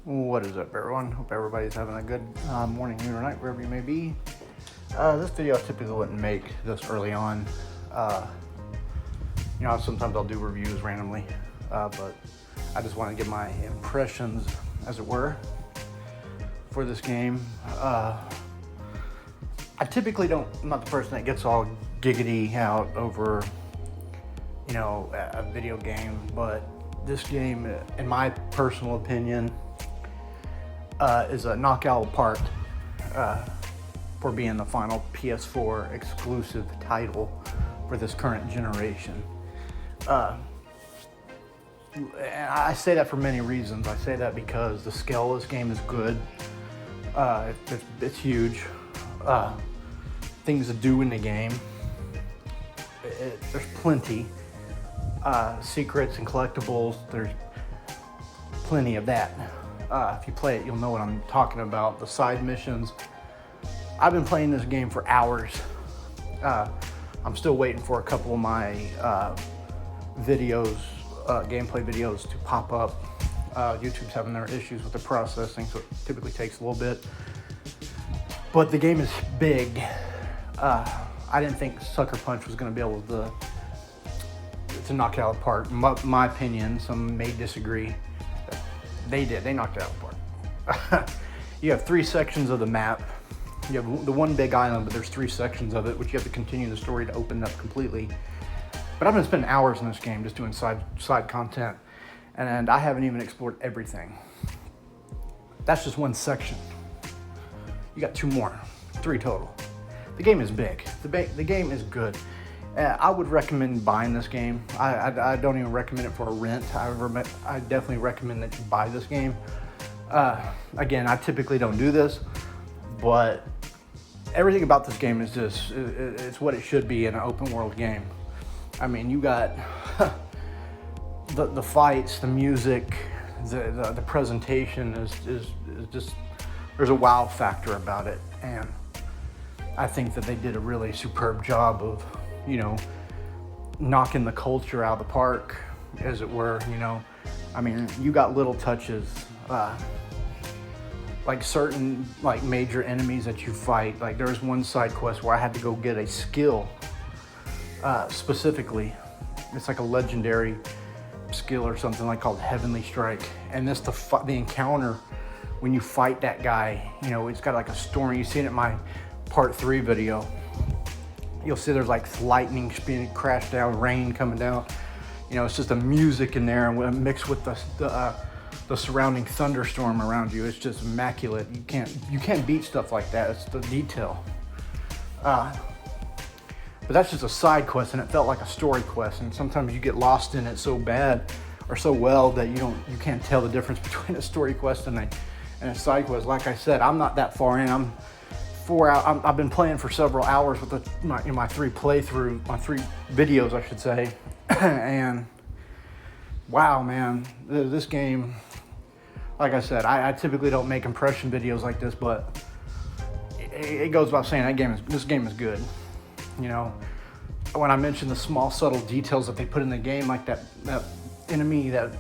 What is up, everyone? Hope everybody's having a good morning, noon, or night, wherever you may be. This video I typically wouldn't make this early on. Sometimes I'll do reviews randomly, but I just want to give my impressions, as it were, for this game. I typically I'm not the person that gets all giggity out over, a video game, but this game, in my personal opinion, is a knockout of the park for being the final PS4 exclusive title for this current generation. And I say that for many reasons. I say that because the scale of this game is good. It's huge. Things to do in the game. There's plenty. Secrets and collectibles, there's plenty of that. If you play it, you'll know what I'm talking about. The side missions. I've been playing this game for hours. I'm still waiting for a couple of my videos, gameplay videos to pop up. YouTube's having their issues with the processing, so it typically takes a little bit. But the game is big. I didn't think Sucker Punch was going to be able to knock it out of the park. My opinion, some may disagree. They did. They knocked it out of the park. You have 3 sections of the map. You have the one big island, but there's 3 sections of it, which you have to continue the story to open up completely. But I've been spending hours in this game just doing side content, and I haven't even explored everything. That's just one section. You got 2 more, 3 total. The game is big. The game is good. I would recommend buying this game. I don't even recommend it for a rent. I definitely recommend that you buy this game. Again, I typically don't do this, but everything about this game is just, it's what it should be in an open world game. I mean, you got the fights, the music, the presentation is just, there's a wow factor about it. And I think that they did a really superb job of, knocking the culture out of the park, as it were. I mean, you got little touches, like certain major enemies that you fight. Like there's one side quest where I had to go get a skill, specifically. It's like a legendary skill or something called Heavenly Strike. And this the encounter when you fight that guy. It's got like a storm. You see it in my part 3 video. You'll see there's like lightning being crashed down, rain coming down. It's just the music in there and mixed with the surrounding thunderstorm around you. It's just immaculate. You can't beat stuff like that. It's the detail. But that's just a side quest, and it felt like a story quest. And sometimes you get lost in it so bad or so well that you can't tell the difference between a story quest and a side quest. Like I said, I'm not that far in. I'm 4 hours. I've been playing for several hours with my 3 playthrough, my 3 videos, I should say. And wow, man, this game. Like I said, I typically don't make impression videos like this, but it goes without saying this game is good. When I mentioned the small subtle details that they put in the game, like that enemy, that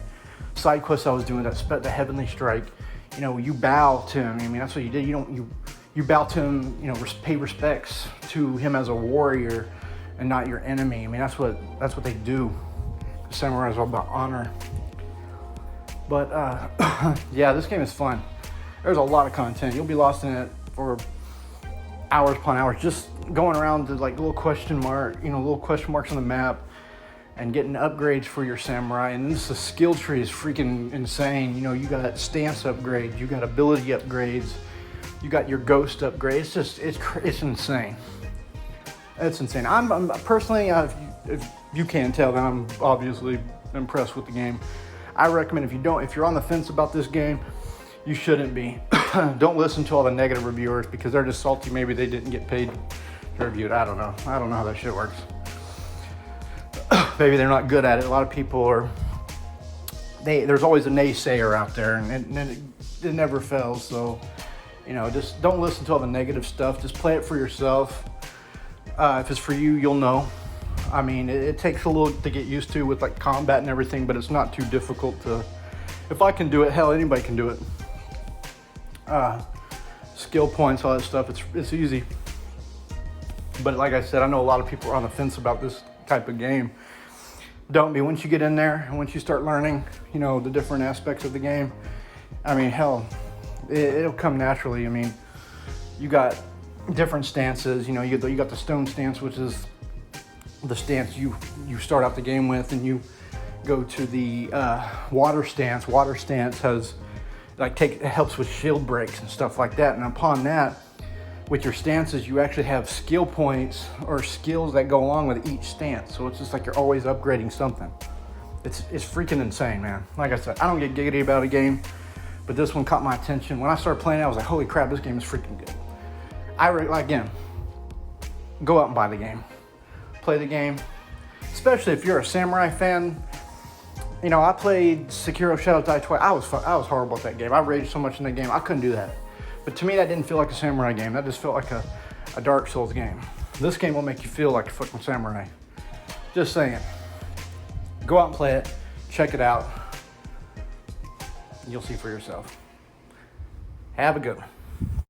side quest I was doing, the Heavenly Strike. You bow to him. I mean, that's what you did. You bow to him, pay respects to him as a warrior and not your enemy. I mean, that's what they do. The samurai is all about honor. But yeah, this game is fun. There's a lot of content. You'll be lost in it for hours upon hours, just going around to little question marks on the map and getting upgrades for your samurai. And the skill tree is freaking insane. You got stance upgrades, you got ability upgrades, you got your ghost upgrade. It's insane. It's insane. I'm personally, if you can't tell, then I'm obviously impressed with the game. I recommend if you're on the fence about this game, you shouldn't be. Don't listen to all the negative reviewers because they're just salty. Maybe they didn't get paid to review it. I don't know how that shit works. Maybe they're not good at it. A lot of people there's always a naysayer out there, and it never fails. So, just don't listen to all the negative stuff. Just play it for yourself. If it's for you, you'll know. I mean, it takes a little to get used to with combat and everything, but it's not too difficult to. If I can do it, hell, anybody can do it. skill points, all that stuff. It's easy. But like I said, I know a lot of people are on the fence about this type of game. Don't be. Once you get in there and once you start learning, you know, the different aspects of the game, I mean, hell, it'll come naturally. I mean, you got different stances. You know, you got the stone stance, which is the stance you start out the game with, and you go to the water stance. Water stance has it helps with shield breaks and stuff like that. And upon that, with your stances, you actually have skill points or skills that go along with each stance. So it's just like you're always upgrading something. It's freaking insane, man. Like I said, I don't get giggity about a game, but this one caught my attention. When I started playing it, I was like, holy crap, this game is freaking good. Again, go out and buy the game. Play the game. Especially if you're a samurai fan. You know, I played Sekiro Shadows Die Twice. I was horrible at that game. I raged so much in that game. I couldn't do that. But to me, that didn't feel like a samurai game. That just felt like a Dark Souls game. This game will make you feel like a fucking samurai. Just saying. Go out and play it. Check it out. You'll see for yourself. Have a good one.